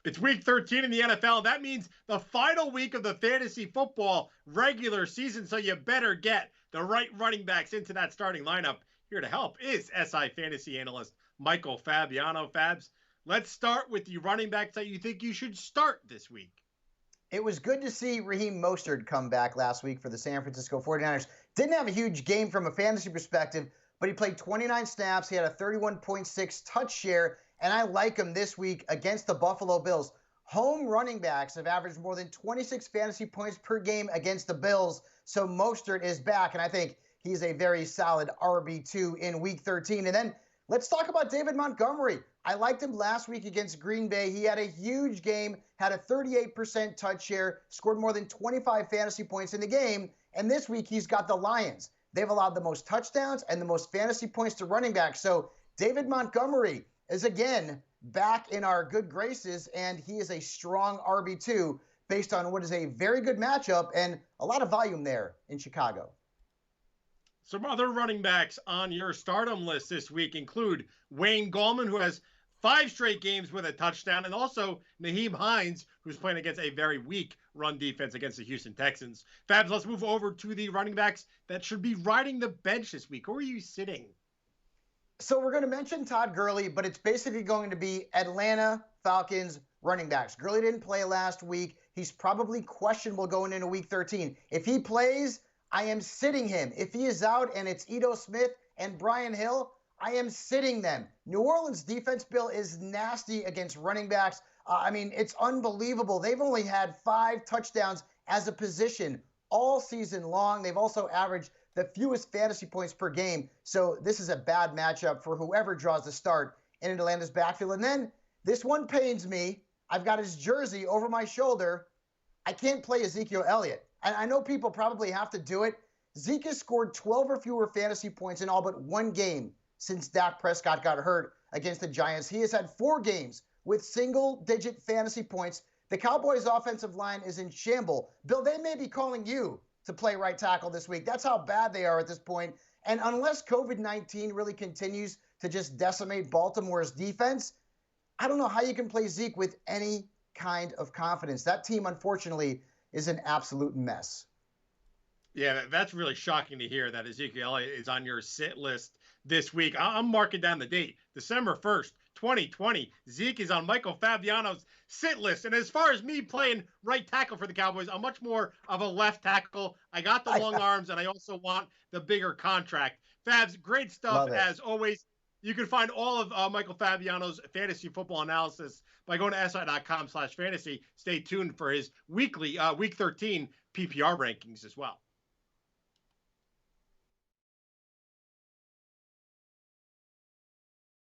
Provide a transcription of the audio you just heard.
It's week 13 in the NFL. That means the final week of the fantasy football regular season. So you better get the right running backs into that starting lineup. Here to help is SI fantasy analyst Michael Fabiano. Fabs, let's start with the running backs that you think you should start this week. It was good to see Raheem Mostert come back last week for the San Francisco 49ers. Didn't have a huge game from a fantasy perspective, but he played 29 snaps. He had a 31.6 touch share, and I like him this week against the Buffalo Bills. Home running backs have averaged more than 26 fantasy points per game against the Bills, so Mostert is back, and I think he's a very solid RB2 in Week 13. And then let's talk about David Montgomery. I liked him last week against Green Bay. He had a huge game, had a 38% touch share, scored more than 25 fantasy points in the game, and this week he's got the Lions. They've allowed the most touchdowns and the most fantasy points to running backs. So David Montgomery is again back in our good graces, and he is a strong RB2 based on what is a very good matchup and a lot of volume there in Chicago. Some other running backs on your stardom list this week include Wayne Gallman, who has 5 straight games with a touchdown, and also Nyheim Hines, who's playing against a very weak run defense against the Houston Texans. Fabs, let's move over to the running backs that should be riding the bench this week. Who are you sitting? So we're going to mention Todd Gurley, but it's basically going to be Atlanta Falcons running backs. Gurley didn't play last week. He's probably questionable going into Week 13. If he plays, I am sitting him. If he is out and it's Ito Smith and Brian Hill, I am sitting them. New Orleans defense, Bill, is nasty against running backs. It's unbelievable. They've only had 5 touchdowns as a position all season long. They've also averaged the fewest fantasy points per game. So this is a bad matchup for whoever draws the start in Atlanta's backfield. And then this one pains me. I've got his jersey over my shoulder. I can't play Ezekiel Elliott. And I know people probably have to do it. Zeke has scored 12 or fewer fantasy points in all but one game since Dak Prescott got hurt against the Giants. He has had 4 games with single-digit fantasy points. The Cowboys' offensive line is in shambles. Bill, they may be calling you to play right tackle this week. That's how bad they are at this point. And unless COVID-19 really continues to just decimate Baltimore's defense, I don't know how you can play Zeke with any kind of confidence. That team, unfortunately, is an absolute mess. Yeah, that's really shocking to hear that Ezekiel Elliott is on your sit list this week. I'm marking down the date, December 1st, 2020. Zeke is on Michael Fabiano's sit list. And as far as me playing right tackle for the Cowboys, I'm much more of a left tackle. I got the long arms, and I also want the bigger contract. Fabs, great stuff as always. You can find all of Michael Fabiano's fantasy football analysis by going to si.com/fantasy. Stay tuned for his weekly Week 13 PPR rankings as well.